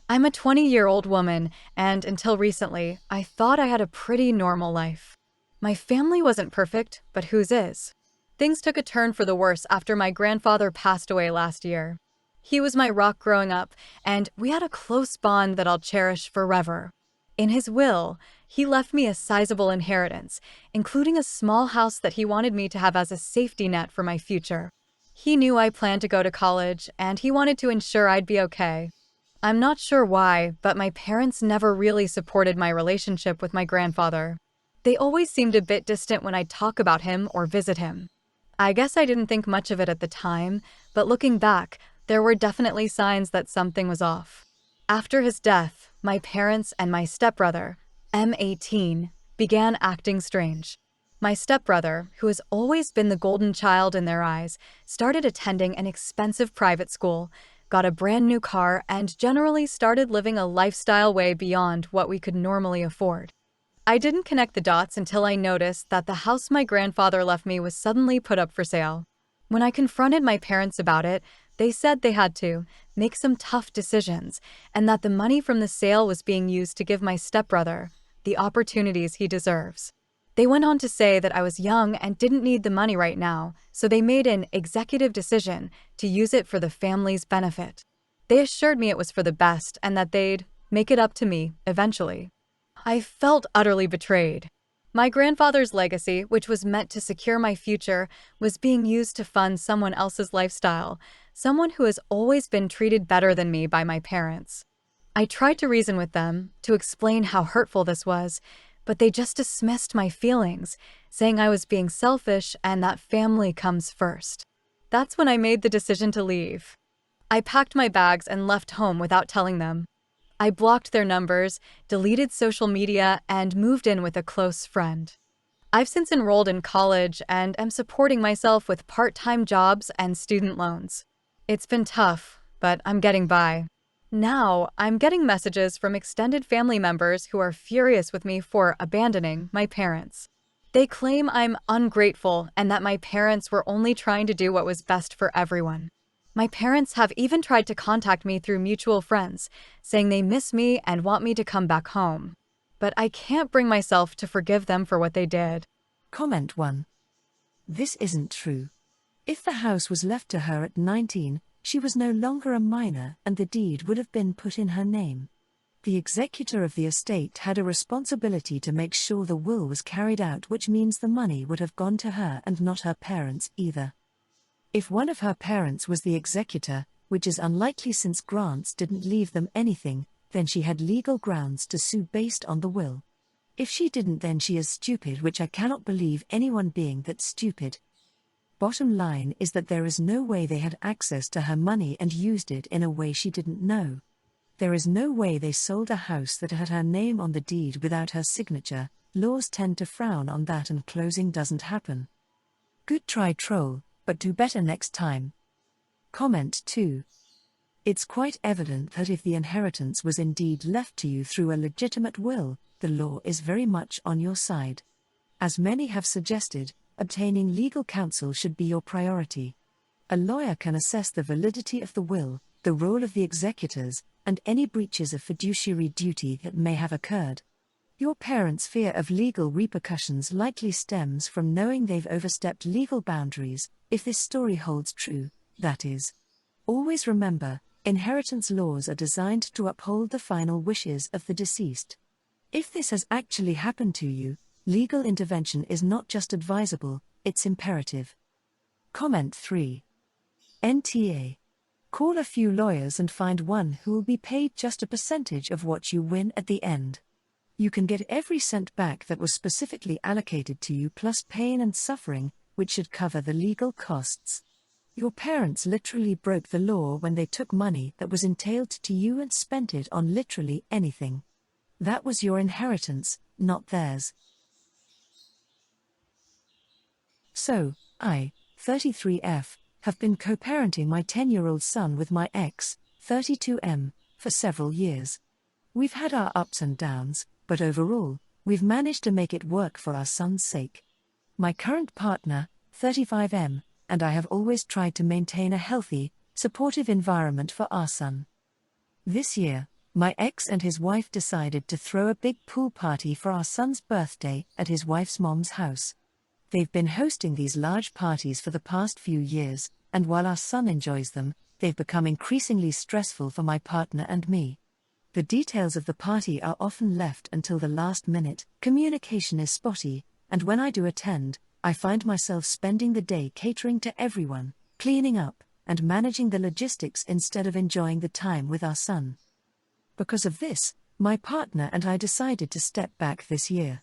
I'm a 20-year-old woman, and until recently, I thought I had a pretty normal life. My family wasn't perfect, but whose is? Things took a turn for the worse after my grandfather passed away last year. He was my rock growing up, and we had a close bond that I'll cherish forever. In his will, he left me a sizable inheritance, including a small house that he wanted me to have as a safety net for my future. He knew I planned to go to college, and he wanted to ensure I'd be okay. I'm not sure why, but my parents never really supported my relationship with my grandfather. They always seemed a bit distant when I'd talk about him or visit him. I guess I didn't think much of it at the time, but looking back, there were definitely signs that something was off. After his death, my parents and my stepbrother, M18, began acting strange. My stepbrother, who has always been the golden child in their eyes, started attending an expensive private school, got a brand new car, and generally started living a lifestyle way beyond what we could normally afford. I didn't connect the dots until I noticed that the house my grandfather left me was suddenly put up for sale. When I confronted my parents about it, they said they had to make some tough decisions, and that the money from the sale was being used to give my stepbrother the opportunities he deserves. They went on to say that I was young and didn't need the money right now, so they made an executive decision to use it for the family's benefit. They assured me it was for the best and that they'd make it up to me eventually. I felt utterly betrayed. My grandfather's legacy, which was meant to secure my future, was being used to fund someone else's lifestyle, someone who has always been treated better than me by my parents. I tried to reason with them, to explain how hurtful this was, but they just dismissed my feelings, saying I was being selfish and that family comes first. That's when I made the decision to leave. I packed my bags and left home without telling them. I blocked their numbers, deleted social media, and moved in with a close friend. I've since enrolled in college and am supporting myself with part-time jobs and student loans. It's been tough, but I'm getting by. Now, I'm getting messages from extended family members who are furious with me for abandoning my parents. They claim I'm ungrateful and that my parents were only trying to do what was best for everyone. My parents have even tried to contact me through mutual friends, saying they miss me and want me to come back home. But I can't bring myself to forgive them for what they did. Comment 1. This isn't true. If the house was left to her at 19, she was no longer a minor and the deed would have been put in her name. The executor of the estate had a responsibility to make sure the will was carried out, which means the money would have gone to her and not her parents either. If one of her parents was the executor, which is unlikely since grants didn't leave them anything, then she had legal grounds to sue based on the will. If she didn't, then she is stupid, which I cannot believe anyone being that stupid. Bottom line is that there is no way they had access to her money and used it in a way she didn't know. There is no way they sold a house that had her name on the deed without her signature. Laws tend to frown on that and closing doesn't happen. Good try, troll, but do better next time. Comment 2. It's quite evident that if the inheritance was indeed left to you through a legitimate will, the law is very much on your side. As many have suggested, obtaining legal counsel should be your priority. A lawyer can assess the validity of the will, the role of the executors, and any breaches of fiduciary duty that may have occurred. Your parents' fear of legal repercussions likely stems from knowing they've overstepped legal boundaries, if this story holds true, that is. Always remember, inheritance laws are designed to uphold the final wishes of the deceased. If this has actually happened to you, legal intervention is not just advisable, it's imperative. Comment 3. NTA. Call a few lawyers and find one who will be paid just a percentage of what you win at the end. You can get every cent back that was specifically allocated to you plus pain and suffering, which should cover the legal costs. Your parents literally broke the law when they took money that was entailed to you and spent it on literally anything. That was your inheritance, not theirs. So, I, 33F, have been co-parenting my 10-year-old son with my ex, 32M, for several years. We've had our ups and downs, but overall, we've managed to make it work for our son's sake. My current partner, 35M, and I have always tried to maintain a healthy, supportive environment for our son. This year, My ex and his wife decided to throw a big pool party for our son's birthday at his wife's mom's house. They've been hosting these large parties for the past few years, and while our son enjoys them, they've become increasingly stressful for my partner and me. The details of the party are often left until the last minute, communication is spotty, and when I do attend, I find myself spending the day catering to everyone, cleaning up, and managing the logistics instead of enjoying the time with our son. Because of this, my partner and I decided to step back this year.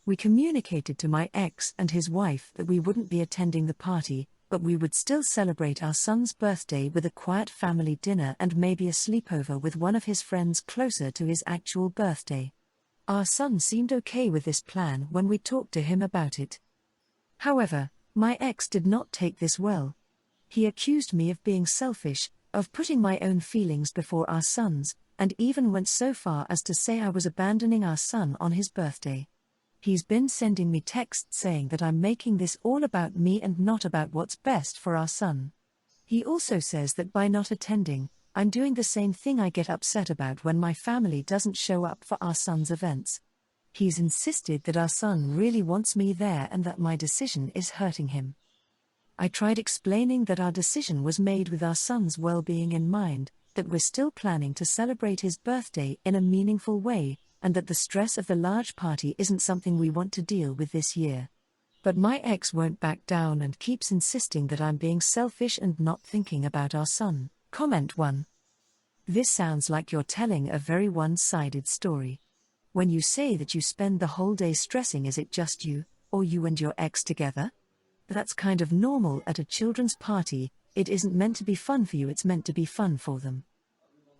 We communicated to my ex and his wife that we wouldn't be attending the party, but we would still celebrate our son's birthday with a quiet family dinner and maybe a sleepover with one of his friends closer to his actual birthday. Our son seemed okay with this plan when we talked to him about it. However, my ex did not take this well. He accused me of being selfish, of putting my own feelings before our son's, and even went so far as to say I was abandoning our son on his birthday. He's been sending me texts saying that I'm making this all about me and not about what's best for our son. He also says that by not attending, I'm doing the same thing I get upset about when my family doesn't show up for our son's events. He's insisted that our son really wants me there and that my decision is hurting him. I tried explaining that our decision was made with our son's well-being in mind, that we're still planning to celebrate his birthday in a meaningful way, and that the stress of the large party isn't something we want to deal with this year. But my ex won't back down and keeps insisting that I'm being selfish and not thinking about our son. Comment 1. This sounds like you're telling a very one-sided story. When you say that you spend the whole day stressing, is it just you, or you and your ex together? That's kind of normal at a children's party. It isn't meant to be fun for you, it's meant to be fun for them.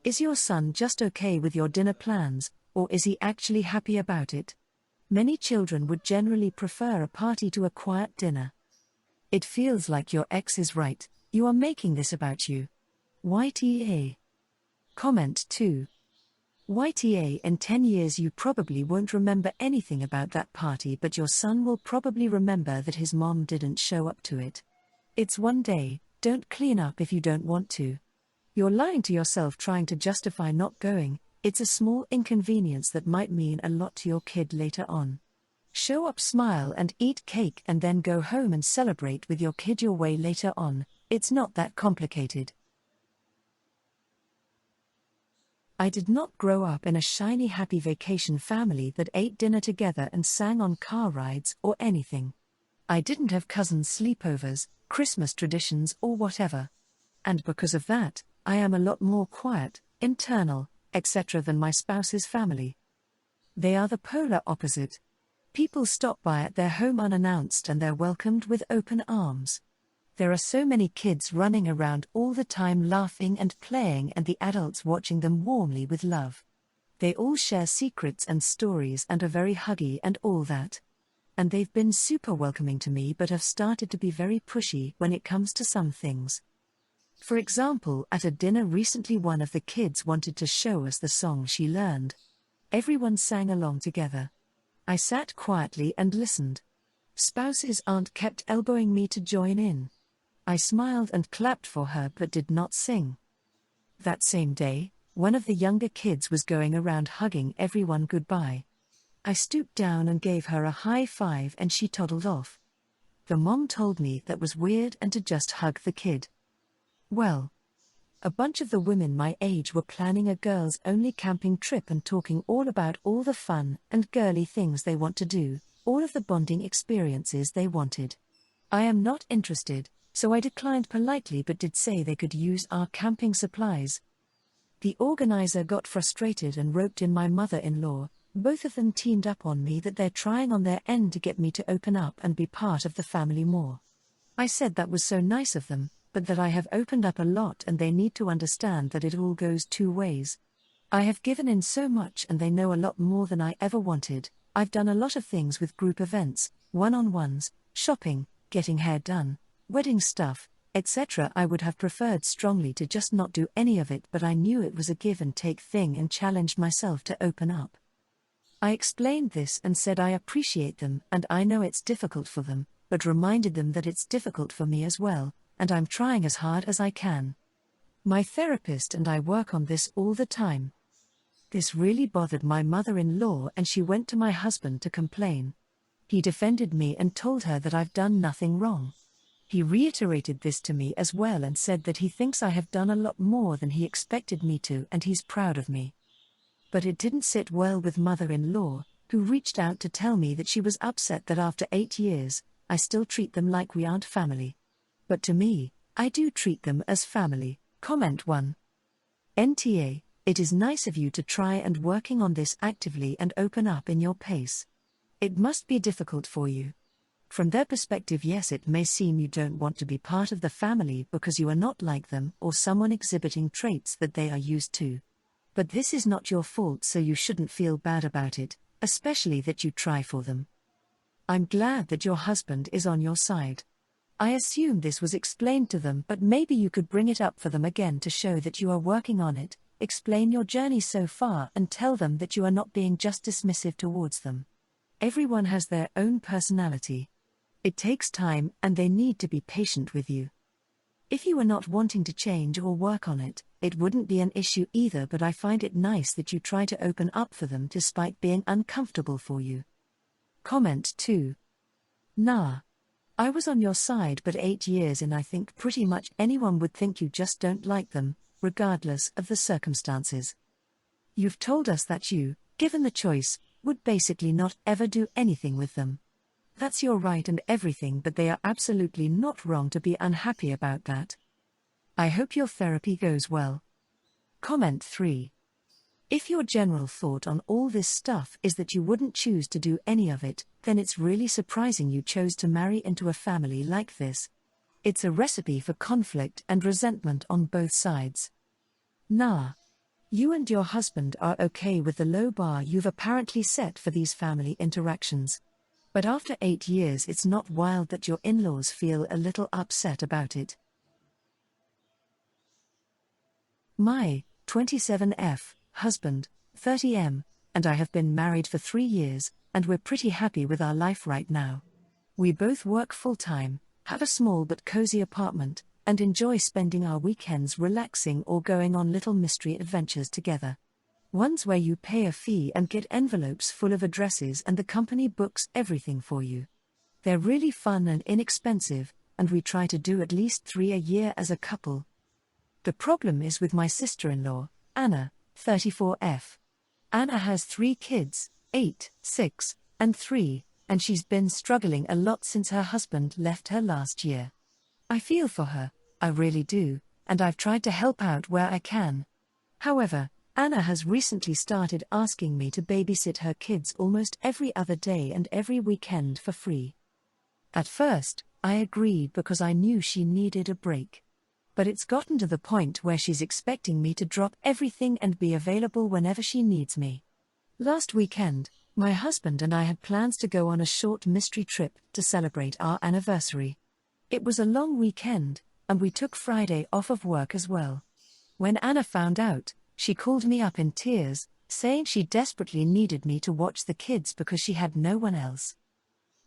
Is your son just okay with your dinner plans, or is he actually happy about it? Many children would generally prefer a party to a quiet dinner. It feels like your ex is right, you are making this about you. YTA. Comment 2. YTA, in 10 years you probably won't remember anything about that party, but your son will probably remember that his mom didn't show up to it. It's one day, don't clean up if you don't want to. You're lying to yourself trying to justify not going. It's a small inconvenience that might mean a lot to your kid later on. Show up, smile and eat cake and then go home and celebrate with your kid your way later on. It's not that complicated. I did not grow up in a shiny happy vacation family that ate dinner together and sang on car rides or anything. I didn't have cousins' sleepovers, Christmas traditions or whatever. And because of that, I am a lot more quiet, internal, etc. than my spouse's family. They are the polar opposite. People stop by at their home unannounced and they're welcomed with open arms. There are so many kids running around all the time laughing and playing and the adults watching them warmly with love. They all share secrets and stories and are very huggy and all that. And they've been super welcoming to me but have started to be very pushy when it comes to some things. For example, at a dinner recently one of the kids wanted to show us the song she learned. Everyone sang along together. I sat quietly and listened. Spouses aren't kept elbowing me to join in. I smiled and clapped for her but did not sing. That same day, one of the younger kids was going around hugging everyone goodbye. I stooped down and gave her a high five and she toddled off. The mom told me that was weird and to just hug the kid. Well, a bunch of the women my age were planning a girls-only camping trip and talking all about all the fun and girly things they want to do, all of the bonding experiences they wanted. I am not interested, so I declined politely but did say they could use our camping supplies. The organizer got frustrated and roped in my mother-in-law. Both of them teamed up on me that they're trying on their end to get me to open up and be part of the family more. I said that was so nice of them, but that I have opened up a lot and they need to understand that it all goes two ways. I have given in so much and they know a lot more than I ever wanted. I've done a lot of things with group events, one-on-ones, shopping, getting hair done, wedding stuff, etc. I would have preferred strongly to just not do any of it, but I knew it was a give and take thing and challenged myself to open up. I explained this and said I appreciate them and I know it's difficult for them, but reminded them that it's difficult for me as well, and I'm trying as hard as I can. My therapist and I work on this all the time. This really bothered my mother-in-law and she went to my husband to complain. He defended me and told her that I've done nothing wrong. He reiterated this to me as well and said that he thinks I have done a lot more than he expected me to and he's proud of me. But it didn't sit well with mother-in-law, who reached out to tell me that she was upset that after 8 years, I still treat them like we aren't family. But to me, I do treat them as family. Comment 1. NTA, it is nice of you to try and working on this actively and open up in your pace. It must be difficult for you. From their perspective, yes, it may seem you don't want to be part of the family because you are not like them or someone exhibiting traits that they are used to. But this is not your fault, so you shouldn't feel bad about it, especially that you try for them. I'm glad that your husband is on your side. I assume this was explained to them, but maybe you could bring it up for them again to show that you are working on it, explain your journey so far and tell them that you are not being just dismissive towards them. Everyone has their own personality. It takes time and they need to be patient with you. If you were not wanting to change or work on it, it wouldn't be an issue either, but I find it nice that you try to open up for them despite being uncomfortable for you. Comment 2. Nah. I was on your side, but 8 years in, I think pretty much anyone would think you just don't like them, regardless of the circumstances. You've told us that you, given the choice, would basically not ever do anything with them. That's your right and everything, but they are absolutely not wrong to be unhappy about that. I hope your therapy goes well. Comment 3. If your general thought on all this stuff is that you wouldn't choose to do any of it, then it's really surprising you chose to marry into a family like this. It's a recipe for conflict and resentment on both sides. Nah. You and your husband are okay with the low bar you've apparently set for these family interactions. But after 8 years, it's not wild that your in-laws feel a little upset about it. My 27F husband, 30M, and I have been married for 3 years, and we're pretty happy with our life right now. We both work full-time, have a small but cozy apartment, and enjoy spending our weekends relaxing or going on little mystery adventures together. Ones where you pay a fee and get envelopes full of addresses and the company books everything for you. They're really fun and inexpensive, and we try to do at least 3 a year as a couple. The problem is with my sister-in-law, Anna, 34F. Anna has 3 kids, 8, 6, and 3, and she's been struggling a lot since her husband left her last year. I feel for her, I really do, and I've tried to help out where I can. However, Anna has recently started asking me to babysit her kids almost every other day and every weekend for free. At first, I agreed because I knew she needed a break. But it's gotten to the point where she's expecting me to drop everything and be available whenever she needs me. Last weekend, my husband and I had plans to go on a short mystery trip to celebrate our anniversary. It was a long weekend, and we took Friday off of work as well. When Anna found out, she called me up in tears, saying she desperately needed me to watch the kids because she had no one else.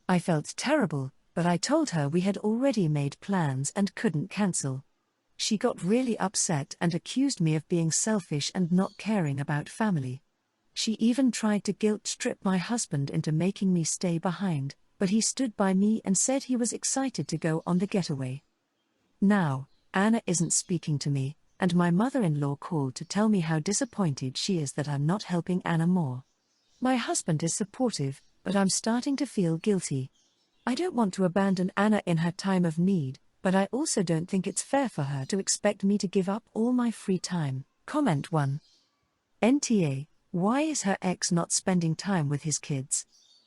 I felt terrible, but I told her we had already made plans and couldn't cancel. She got really upset and accused me of being selfish and not caring about family. She even tried to guilt-trip my husband into making me stay behind, but he stood by me and said he was excited to go on the getaway. Now, Anna isn't speaking to me, and my mother-in-law called to tell me how disappointed she is that I'm not helping Anna more. My husband is supportive, but I'm starting to feel guilty. I don't want to abandon Anna in her time of need, but I also don't think it's fair for her to expect me to give up all my free time. Comment 1. NTA, why is her ex not spending time with his kids?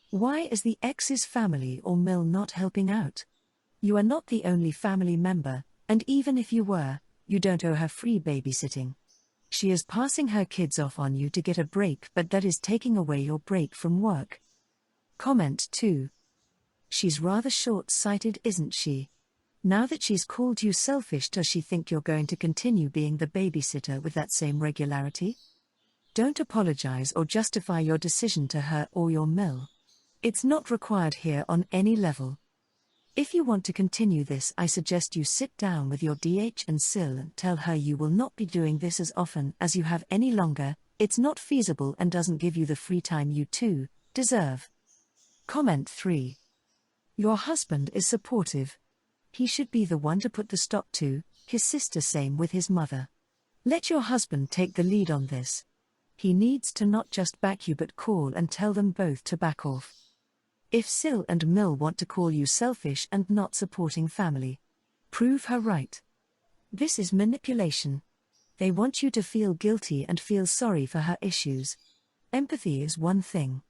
Why is the ex's family or mill not helping out? You are not the only family member, and even if you were, you don't owe her free babysitting. She is passing her kids off on you to get a break, but that is taking away your break from work. Comment 2. She's rather short-sighted, isn't she? Now that she's called you selfish, does she think you're going to continue being the babysitter with that same regularity? Don't apologize or justify your decision to her or your mill. It's not required here on any level. If you want to continue this, I suggest you sit down with your DH and SIL and tell her you will not be doing this as often as you have any longer, It's not feasible and doesn't give you the free time you two deserve. Comment 3. Your husband is supportive. He should be the one to put the stop to, his sister same with his mother. Let your husband take the lead on this. He needs to not just back you but call and tell them both to back off. If Sil and Mill want to call you selfish and not supporting family, prove her right. This is manipulation. They want you to feel guilty and feel sorry for her issues. Empathy is one thing.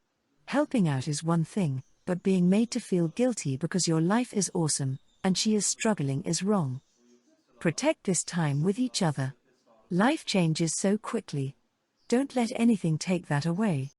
Helping out is one thing, but being made to feel guilty because your life is awesome, and she is struggling is wrong. Protect this time with each other. Life changes so quickly. Don't let anything take that away.